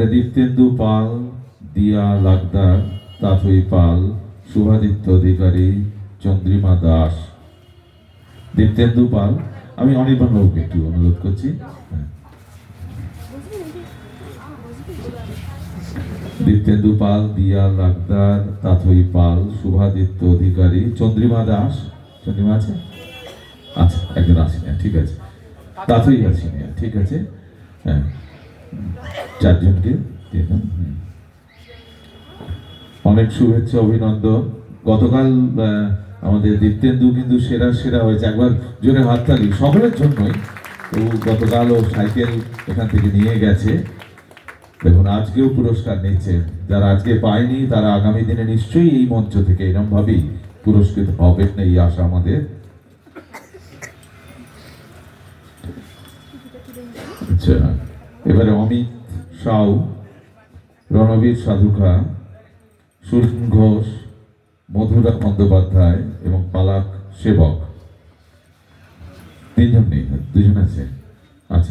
এবারে দীপ্তেন্দু পাল, দিয়া লাগদার, তাথই পাল, শুভাদিত্য অধিকারী, চন্দ্রিমা দাস। দীপ্তেন্দু পাল, আমি অনির্বাণ বাবুকে একটু অনুরোধ করছি। দীপ্তেন্দু পাল, দিয়া লাগদার, তাথই পাল, শুভাদিত্য অধিকারী, চন্দ্রিমা দাস। চন্দ্রিমা আছে? আচ্ছা, একজন আসেনি, ঠিক আছে। তাথই আসেনি, ঠিক আছে। হ্যাঁ, চারজনকে অনেক শুভেচ্ছা, অভিনন্দন। গতকাল আমাদের দীপ্তেন্দু কিন্তু সেরা সেরা হয়েছে, একবার জোরে হাততালি সকলের জন্যই। তো গতকাল ও সাইকেল এখান থেকে নিয়ে গেছে, দেখুন আজকেও পুরস্কার নিচ্ছে। যারা আজকে পায়নি তারা আগামী দিনে নিশ্চয়ই এই মঞ্চ থেকে এরকম ভাবেই পুরস্কৃত হবে, এই আশা আমাদের। আচ্ছা, এবারে অমিত সাউ, রণবীর সাধুকা, সুরেন ঘোষ, মধুরা বন্দ্যোপাধ্যায় এবং পালাক সেবক। তিনজন নেই, দুজন আছে।